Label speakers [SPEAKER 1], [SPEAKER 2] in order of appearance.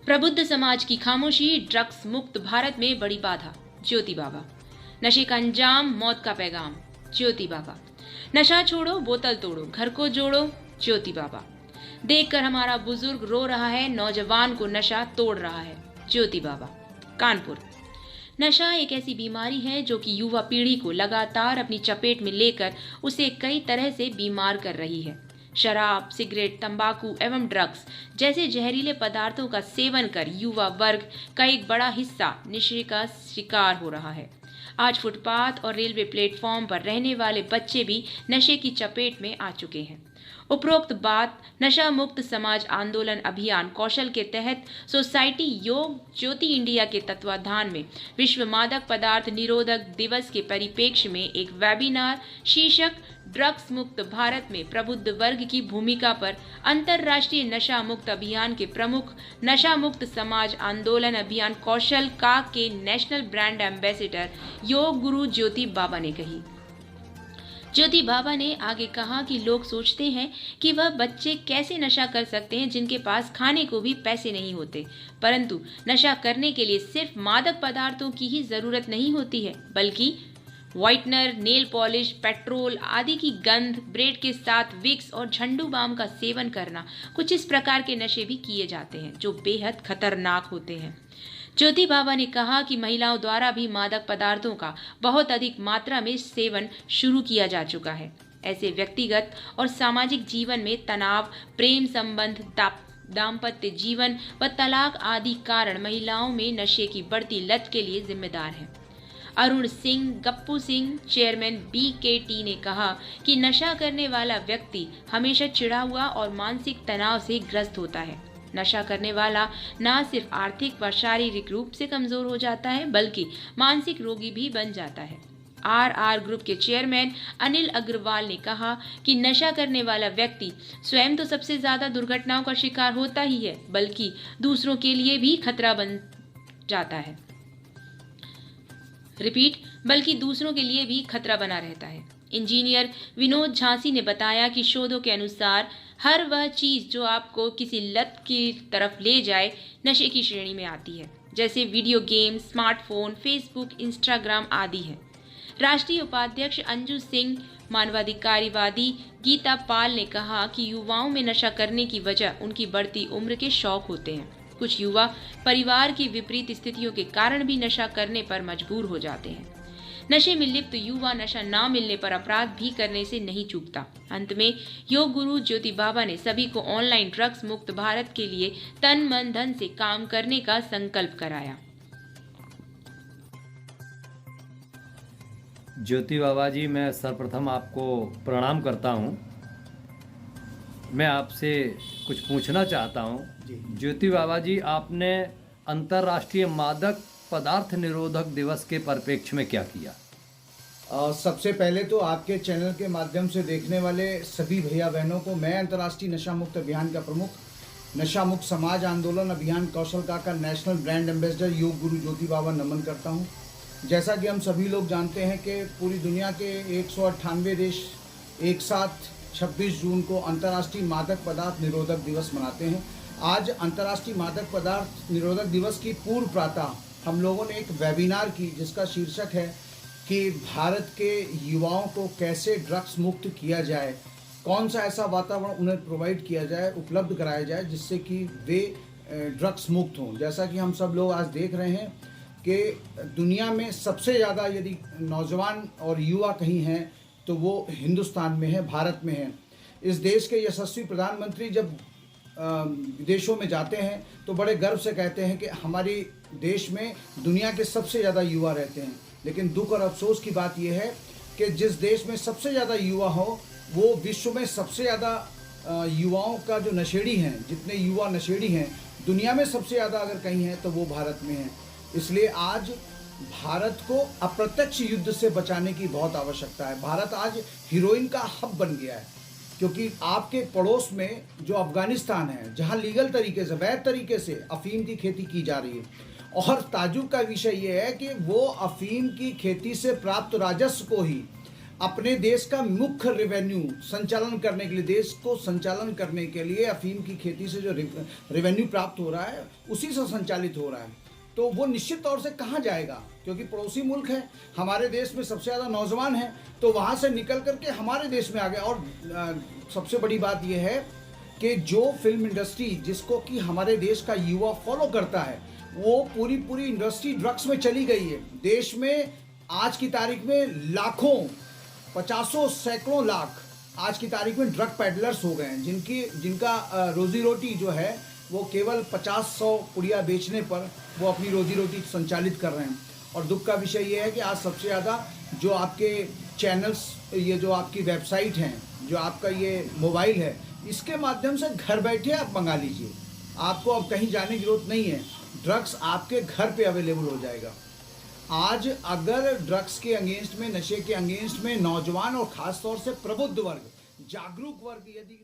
[SPEAKER 1] प्रबुद्ध समाज की खामोशी, ड्रग्स मुक्त भारत में बड़ी बाधा। ज्योति बाबा। नशे का अंजाम, मौत का पैगाम। ज्योति बाबा। नशा छोड़ो, बोतल तोड़ो, घर को जोड़ो। ज्योति बाबा। देखकर हमारा बुजुर्ग रो रहा है, नौजवान को नशा तोड़ रहा है। ज्योति बाबा। कानपुर। नशा एक ऐसी बीमारी है जो कि युवा पीढ़ी को लगातार अपनी चपेट में लेकर उसे कई तरह से बीमार कर रही है। शराब, सिगरेट, तंबाकू एवं ड्रग्स जैसे जहरीले पदार्थों का सेवन कर युवा वर्ग का एक बड़ा हिस्सा नशे का शिकार हो रहा है। आज फुटपाथ और रेलवे प्लेटफॉर्म पर रहने वाले बच्चे भी नशे की चपेट में आ चुके हैं। उपरोक्त बात नशा मुक्त समाज आंदोलन अभियान कौशल के तहत सोसाइटी योग ज्योति इंडिया के तत्वाधान में विश्व मादक पदार्थ निरोधक दिवस के परिप्रेक्ष्य में एक वेबिनार शीर्षक ड्रग्स मुक्त भारत में प्रबुद्ध वर्ग की भूमिका पर अंतर्राष्ट्रीय नशा मुक्त अभियान के प्रमुख नशा मुक्त समाज आंदोलन अभियान कौशल का के national brand ambassador yoga guru ज्योति बाबा ने कही। ज्योति बाबा ने आगे कहा कि लोग सोचते हैं कि वह बच्चे कैसे नशा कर सकते हैं जिनके पास खाने को भी पैसे नहीं होते, परंतु नशा करने के लिए सिर्फ मादक पदार्थों की ही जरूरत नहीं होती है, बल्कि व्हाइटनर, नेल पॉलिश, पेट्रोल आदि की गंध, ब्रेड के साथ विक्स और झंडू बाम का सेवन करना, कुछ इस प्रकार के नशे भी किए जाते हैं जो बेहद खतरनाक होते हैं। ज्योति बाबा ने कहा कि महिलाओं द्वारा भी मादक पदार्थों का बहुत अधिक मात्रा में सेवन शुरू किया जा चुका है। ऐसे व्यक्तिगत और सामाजिक जीवन में तनाव, प्रेम संबंध, दाम्पत्य जीवन व तलाक आदि कारण महिलाओं में नशे की बढ़ती लत के लिए जिम्मेदार हैं। अरुण सिंह गप्पू सिंह, चेयरमैन BKT ने कहा कि नशा करने वाला व्यक्ति हमेशा चिढ़ा हुआ और मानसिक तनाव से ग्रस्त होता है। नशा करने वाला न सिर्फ आर्थिक व शारीरिक रूप से कमजोर हो जाता है, बल्कि मानसिक रोगी भी बन जाता है। RR ग्रुप के चेयरमैन अनिल अग्रवाल ने कहा कि नशा करने वाला व्यक्ति स्वयं तो सबसे ज्यादा दुर्घटनाओं का शिकार होता ही है, बल्कि दूसरों के लिए भी खतरा बन जाता है। बल्कि दूसरों के लिए भी खतरा बना रहता है। इंजीनियर विनोद झांसी ने बताया कि शोधों के अनुसार हर वह चीज जो आपको किसी लत की तरफ ले जाए नशे की श्रेणी में आती है, जैसे video game, smartphone, Facebook, Instagram आदि हैं। राष्ट्रीय उपाध्यक्ष अंजू सिंह मानवाधिकारवादी गीता पाल ने कहा कि युवाओं में नशा करने की वजह उनकी बढ़ती उम्र के शौक होते हैं। कुछ युवा परिवार की विपरीत स्थितियों के कारण भी नशा करने पर मजबूर हो जाते हैं। नशे में लिप्त युवा नशा ना मिलने पर अपराध भी करने से नहीं चूकता। अंत में योग गुरु ज्योति बाबा ने सभी को ऑनलाइन ड्रग्स मुक्त भारत के लिए तन मन धन से काम करने का संकल्प कराया।
[SPEAKER 2] ज्योति बाबा जी, मैं सर्वप्रथम आपको प्रणाम करता हूँ। मैं आपसे कुछ पूछना चाहता हूँ। ज्योति बाबा जी, आपने अंतर्राष्ट्रीय मादक पदार्थ निरोधक दिवस के परिप्रेक्ष्य में क्या किया?
[SPEAKER 3] सबसे पहले तो आपके चैनल के माध्यम से देखने वाले सभी भैया बहनों को मैं अंतर्राष्ट्रीय नशा मुक्त अभियान का प्रमुख नशा मुक्त समाज आंदोलन अभियान कौशल का national brand ambassador yoga guru ज्योति बाबा नमन करता हूं। जैसा कि हम सभी लोग जानते हैं कि पूरी दुनिया के 198 देश एक साथ 26 जून को अंतर्राष्ट्रीय मादक पदार्थ निरोधक दिवस मनाते हैं। आज अंतर्राष्ट्रीय मादक पदार्थ निरोधक दिवस की पूर्व प्रातः हम लोगों ने एक वेबिनार की जिसका शीर्षक है कि भारत के युवाओं को कैसे ड्रग्स मुक्त किया जाए, कौन सा ऐसा वातावरण उन्हें प्रोवाइड किया जाए, उपलब्ध कराया जाए जिससे कि वे ड्रग्स मुक्त हों। जैसा कि हम सब लोग आज देख रहे हैं कि दुनिया में सबसे ज़्यादा यदि नौजवान और युवा कहीं हैं तो वो हिंदुस्तान में है, भारत में है। इस देश के यशस्वी प्रधानमंत्री जब विदेशों में जाते हैं तो बड़े गर्व से कहते हैं कि हमारे देश में दुनिया के सबसे ज़्यादा युवा रहते हैं। लेकिन दुख और अफसोस की बात यह है कि जिस देश में सबसे ज़्यादा युवा हो वो विश्व में सबसे ज़्यादा युवाओं का जो नशेड़ी हैं, जितने युवा नशेड़ी हैं दुनिया में सबसे ज़्यादा अगर कहीं हैं तो वो भारत में है। इसलिए आज भारत को अप्रत्यक्ष युद्ध से बचाने की बहुत आवश्यकता है। भारत आज हीरोइन का हब बन गया है, क्योंकि आपके पड़ोस में जो अफगानिस्तान है जहां लीगल तरीके से, वैध तरीके से अफीम की खेती की जा रही है, और ताज्जुब का विषय ये है कि वो अफीम की खेती से प्राप्त राजस्व को ही अपने देश का मुख्य रेवेन्यू संचालन करने के लिए, देश को संचालन करने के लिए अफीम की खेती से जो रेवेन्यू प्राप्त हो रहा है उसी से संचालित हो रहा है, तो वो निश्चित तौर से कहाँ जाएगा, क्योंकि पड़ोसी मुल्क है, हमारे देश में सबसे ज़्यादा नौजवान हैं, तो वहाँ से निकल करके हमारे देश में आ गया। और सबसे बड़ी बात यह है कि जो फिल्म इंडस्ट्री जिसको कि हमारे देश का युवा फॉलो करता है, वो पूरी इंडस्ट्री ड्रग्स में चली गई है। देश में आज की तारीख में लाखों, पचासों, सैकड़ों लाख आज की तारीख में ड्रग पैडलर्स हो गए हैं, जिनका रोजी रोटी जो है वो केवल 50-100 पुड़िया बेचने पर वो अपनी रोजी रोटी संचालित कर रहे हैं। और दुख का विषय ये है कि आज सबसे ज़्यादा जो आपके चैनल्स, ये जो आपकी वेबसाइट हैं, जो आपका ये मोबाइल है, इसके माध्यम से घर बैठे आप मंगा लीजिए, आपको अब कहीं जाने की जरूरत नहीं है, ड्रग्स आपके घर पे अवेलेबल हो जाएगा। आज अगर ड्रग्स के अगेंस्ट में, नशे के अगेंस्ट में नौजवान और ख़ास तौर से प्रबुद्ध वर्ग, जागरूक वर्ग यदि